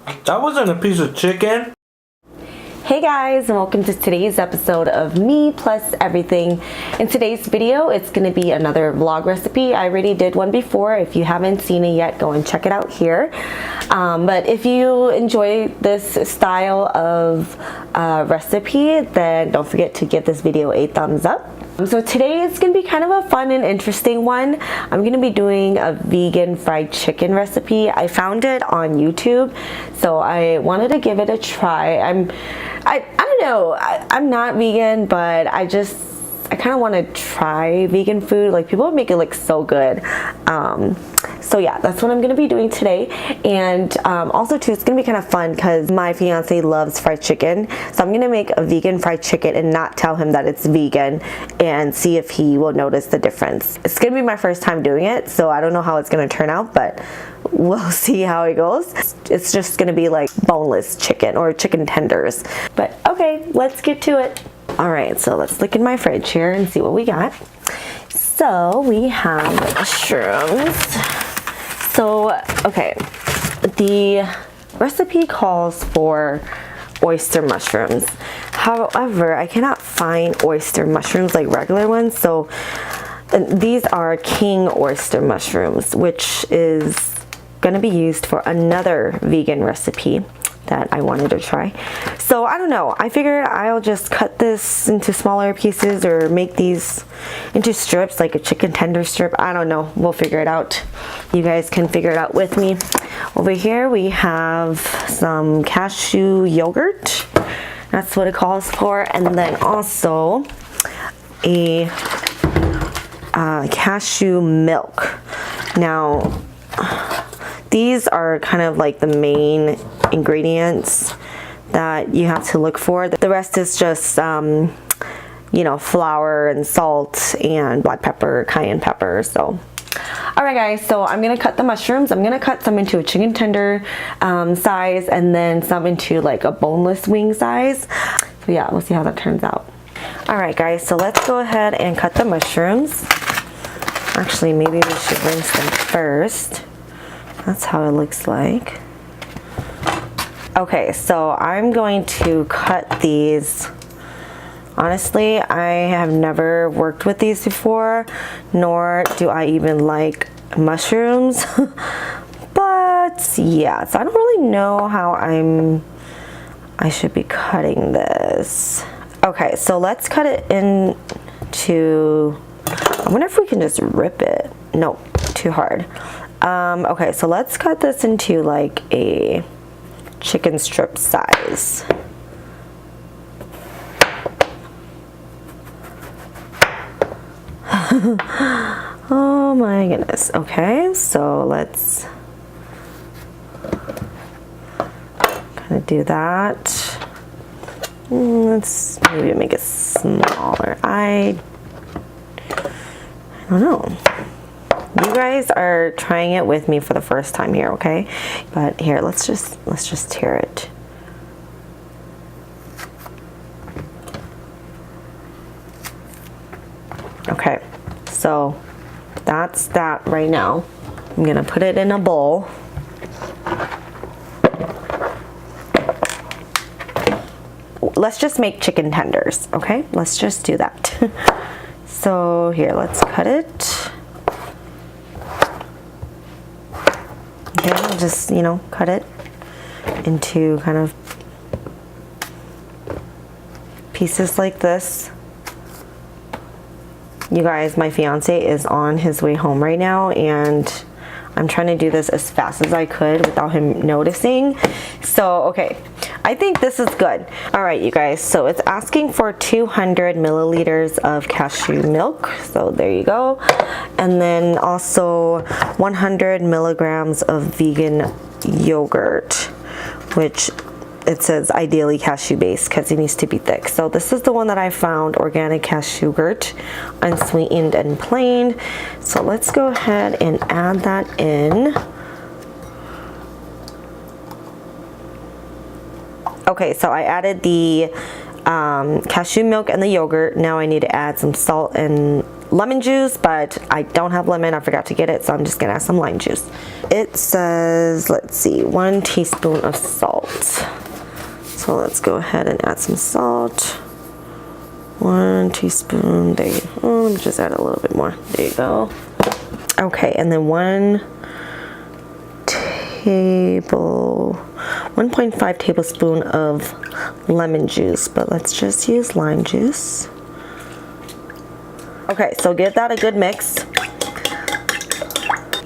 That wasn't a piece of chicken. Hey guys, and welcome to today's episode of Me Plus Everything. In today's video, it's going to be another vlog recipe. I already did one before. If you haven't seen it yet, go and check it out here. But if you enjoy this style of recipe, then don't forget to give this video a thumbs up. So today is going to be kind of a fun and interesting one. I'm going to be doing a vegan fried chicken recipe. I found it on YouTube, so I wanted to give it a try. I don't know, I'm not vegan, but I kind of want to try vegan food. Like, people make it look so good. So yeah, that's what I'm going to be doing today. And also too, it's going to be kind of fun because my fiance loves fried chicken. So I'm going to make a vegan fried chicken and not tell him that it's vegan and see if he will notice the difference. It's going to be my first time doing it, so I don't know how it's going to turn out, but we'll see how it goes. It's just going to be like boneless chicken or chicken tenders. But okay, let's get to it. All right, so let's look in my fridge here and see what we got. So we have mushrooms. So, okay, the recipe calls for oyster mushrooms. However, I cannot find oyster mushrooms like regular ones. So these are king oyster mushrooms, which is going to be used for another vegan recipe that I wanted to try. So I don't know, I figured I'll just cut this into smaller pieces or make these into strips, like a chicken tender strip. I don't know, we'll figure it out. You guys can figure it out with me. Over here we have some cashew yogurt, that's what it calls for, and then also a cashew milk. Now these are kind of like the main ingredients that you have to look for. The rest is just, you know, flour and salt and black pepper, cayenne pepper. So, all right, guys. So I'm gonna cut the mushrooms. I'm gonna cut some into a chicken tender size, and then some into like a boneless wing size. So yeah, we'll see how that turns out. All right, guys. So let's go ahead and cut the mushrooms. Actually, maybe we should rinse them first. That's how it looks like. Okay, so I'm going to cut these. Honestly, I have never worked with these before, nor do I even like mushrooms. But yeah, so I don't really know how I should be cutting this. Okay, so let's cut it into, I wonder if we can just rip it. Nope, too hard. Okay, so let's cut this into like a chicken strip size. Oh my goodness. Okay, so let's kind of do that. Let's maybe make it smaller. I don't know. You guys are trying it with me for the first time here, okay? But here, let's just tear it. Okay, so that's that right now. I'm gonna put it in a bowl. Let's just make chicken tenders, okay? Let's just do that. So here, let's cut it. Okay, just, you know, cut it into kind of pieces like this. You guys, my fiance is on his way home right now, and I'm trying to do this as fast as I could without him noticing. So, okay, I think this is good. All right, you guys, so it's asking for 200 milliliters of cashew milk. So there you go. And then also 100 milligrams of vegan yogurt, which it says ideally cashew based because it needs to be thick. So this is the one that I found, organic cashew yogurt, unsweetened and plain. So let's go ahead and add that in. Okay, so I added the cashew milk and the yogurt. Now I need to add some salt and lemon juice, but I don't have lemon. I forgot to get it, so I'm just gonna add some lime juice. It says, let's see, 1 teaspoon of salt. So let's go ahead and add some salt. 1 teaspoon. There you go. Oh, let me just add a little bit more. There you go. Okay, and then 1.5 tablespoon of lemon juice, but let's just use lime juice. Okay, so give that a good mix.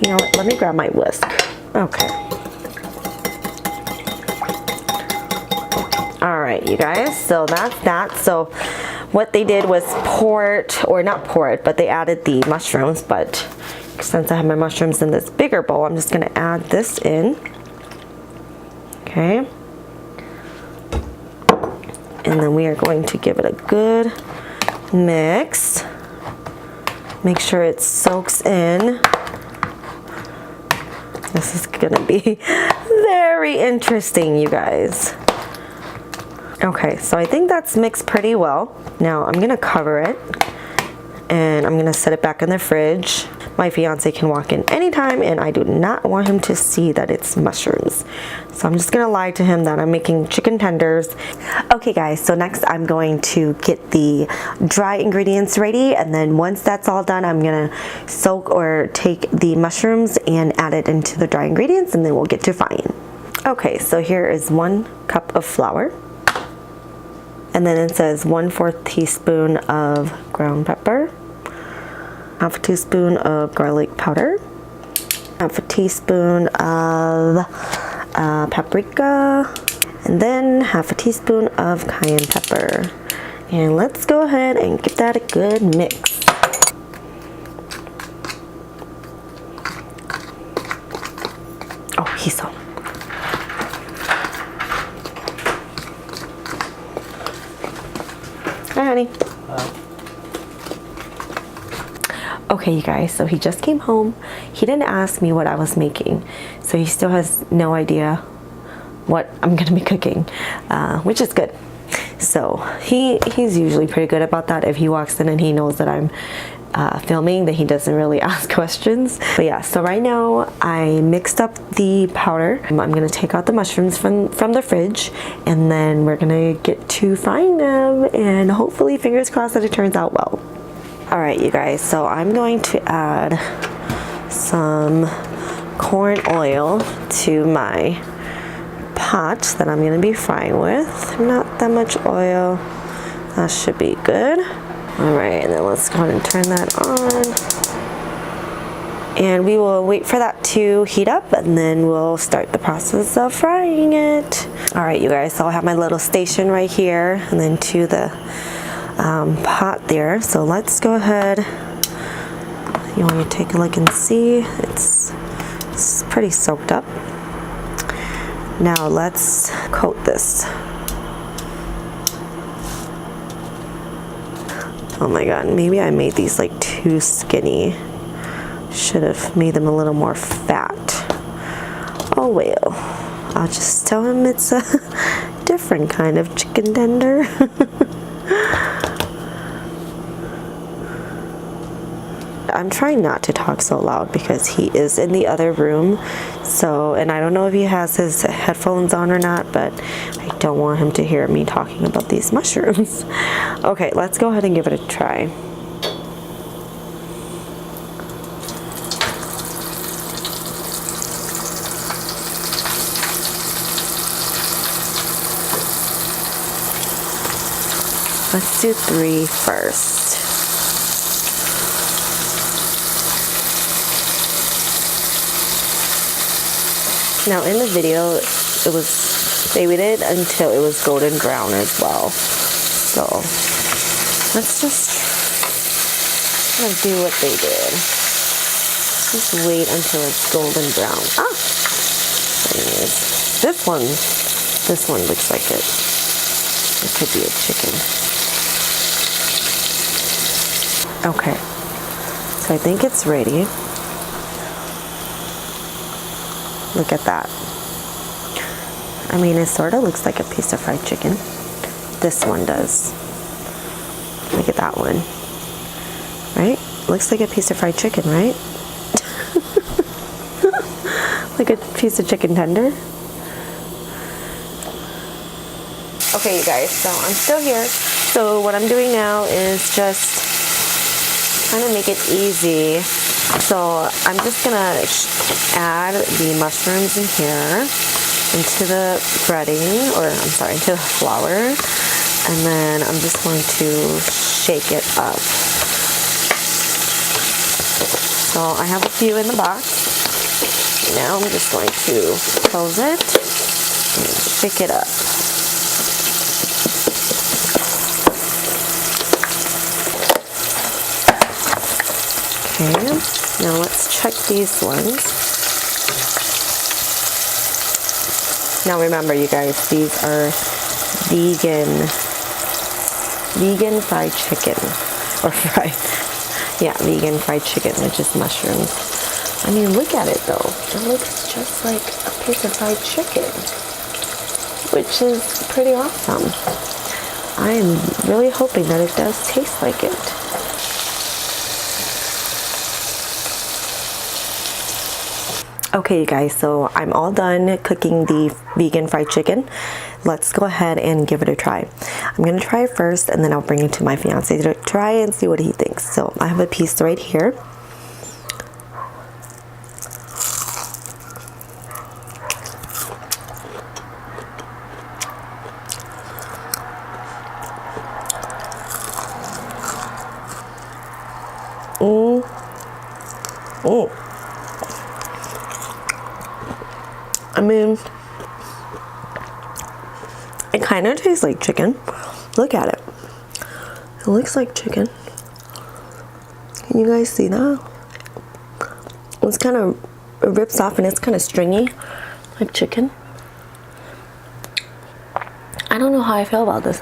You know what, let me grab my whisk. Okay. All right, you guys, so that's that. So what they did was pour it, or not pour it, but they added the mushrooms, but since I have my mushrooms in this bigger bowl, I'm just gonna add this in. Okay. And then we are going to give it a good mix. Make sure it soaks in. This is gonna be very interesting, you guys. Okay, so I think that's mixed pretty well. Now I'm gonna cover it and I'm gonna set it back in the fridge. My fiance can walk in anytime and I do not want him to see that it's mushrooms. So I'm just gonna lie to him that I'm making chicken tenders. Okay guys, so next I'm going to get the dry ingredients ready, and then once that's all done, I'm gonna soak or take the mushrooms and add it into the dry ingredients, and then we'll get to frying. Okay, so here is 1 cup of flour. And then it says 1/4 teaspoon of ground pepper, 1/2 teaspoon of garlic powder, 1/2 teaspoon of paprika, and then 1/2 teaspoon of cayenne pepper. And let's go ahead and give that a good mix. Oh, he's home. Hi, honey. Okay, you guys, so he just came home. He didn't ask me what I was making, so he still has no idea what I'm gonna be cooking, which is good. So he's usually pretty good about that. If he walks in and he knows that I'm filming, then he doesn't really ask questions. But yeah, so right now I mixed up the powder. I'm gonna take out the mushrooms from the fridge, and then we're gonna get to frying them, and hopefully, fingers crossed, that it turns out well. All right, you guys, so I'm going to add some corn oil to my pot that I'm gonna be frying with. Not that much oil, that should be good. All right, and then let's go ahead and turn that on. And we will wait for that to heat up, and then we'll start the process of frying it. All right, you guys, so I have my little station right here, and then to the pot there. So let's go ahead. You want to take a look and see, it's pretty soaked up. Now let's coat this. Oh my god, maybe I made these like too skinny. Should have made them a little more fat. Oh well, I'll just tell him it's a different kind of chicken tender. I'm trying not to talk so loud because he is in the other room. So, and I don't know if he has his headphones on or not, but I don't want him to hear me talking about these mushrooms. Okay, let's go ahead and give it a try. Let's do 3 first. Now in the video, they waited until it was golden brown as well. So let's just kind of do what they did. Just wait until it's golden brown. Ah! Anyways, this one looks like it. It could be a chicken. Okay, so I think it's ready. Look at that. I mean, it sort of looks like a piece of fried chicken. This one does. Look at that one. Right? Looks like a piece of fried chicken, right? Like a piece of chicken tender. Okay, you guys, so I'm still here. So what I'm doing now is just trying to make it easy. So I'm just gonna add the mushrooms in here into the breading, or I'm sorry, into the flour, and then I'm just going to shake it up. So I have a few in the box. Now I'm just going to close it and shake it up. Okay, now let's check these ones. Now remember, you guys, these are vegan fried chicken, or vegan fried chicken, which is mushrooms. I mean, look at it though. It looks just like a piece of fried chicken, which is pretty awesome. I am really hoping that it does taste like it. Okay, you guys, so I'm all done cooking the vegan fried chicken. Let's go ahead and give it a try. I'm gonna try it first, and then I'll bring it to my fiance to try and see what he thinks. So I have a piece right here. I mean, it kind of tastes like chicken. Look at it. It looks like chicken. Can you guys see that? It's kind of, it rips off and it's kind of stringy, like chicken. I don't know how I feel about this.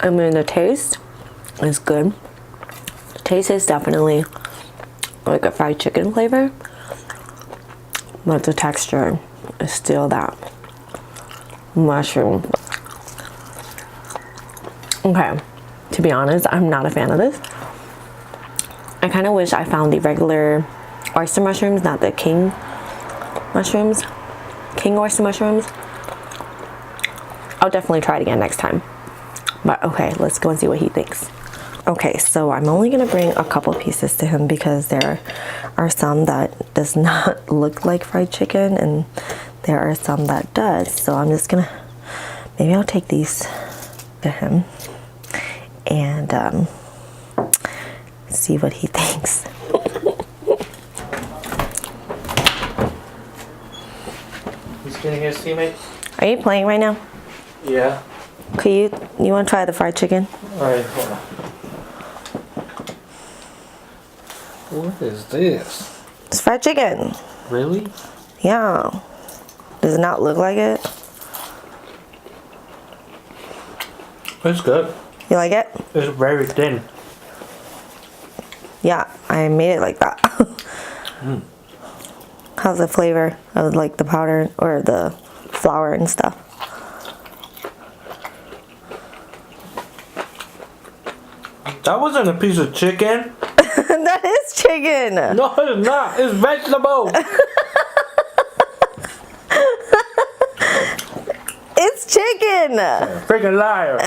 I mean, the taste is good. The taste is definitely like a fried chicken flavor, but the texture is still that mushroom. Okay, to be honest, I'm not a fan of this. I kind of wish I found the regular oyster mushrooms, not the king mushrooms, king oyster mushrooms. I'll definitely try it again next time. But okay, let's go and see what he thinks. Okay, so I'm only gonna bring a couple pieces to him because there are some that does not look like fried chicken and there are some that does. So I'm just gonna, maybe I'll take these to him and see what he thinks. He's getting his teammate. Are you playing right now? Yeah. Okay, you want to try the fried chicken? Alright, hold on. What is this? It's fried chicken. Really? Yeah. Does it not look like it? It's good. You like it? It's very thin. Yeah, I made it like that. How's the flavor of like the powder or the flour and stuff? That wasn't a piece of chicken. That is chicken. No, it's not. It's vegetable. It's chicken. Freaking liar.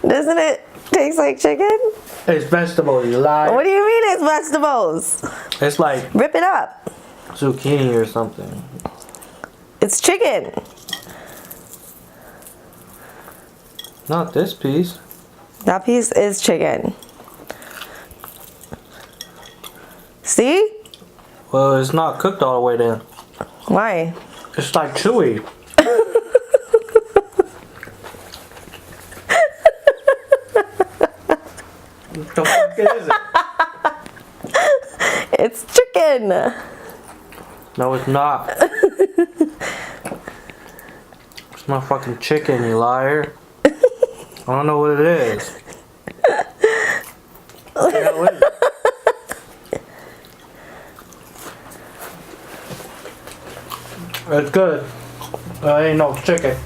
Doesn't it taste like chicken? It's vegetable, you liar. What do you mean it's vegetables? It's like Rip it up. zucchini or something. It's chicken. Not this piece. That piece is chicken. See? Well, it's not cooked all the way then. Why? It's like chewy. What the fuck is it? It's chicken. No, it's not. It's not fucking chicken, you liar. I don't know what it is. What the hell is it? It's good. Ain't no chicken.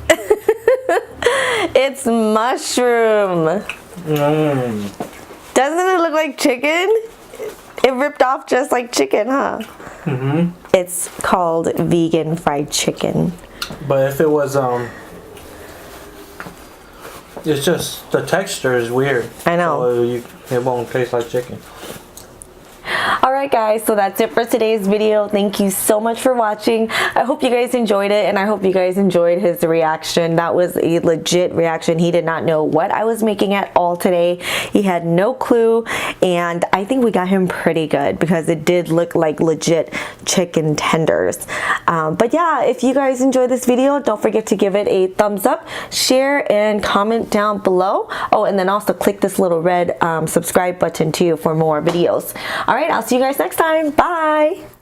It's mushroom. Doesn't it look like chicken? It ripped off just like chicken, huh? It's called vegan fried chicken. But if it was it's just the texture is weird. I know. So it won't taste like chicken. Alright guys, so that's it for today's video. Thank you so much for watching. I hope you guys enjoyed it, and I hope you guys enjoyed his reaction. That was a legit reaction. He did not know what I was making at all today. He had no clue, and I think we got him pretty good because it did look like legit chicken tenders. But yeah, if you guys enjoyed this video, don't forget to give it a thumbs up, share, and comment down below. Oh, and then also click this little red subscribe button too for more videos. Alright, I'll see you guys next time. Bye!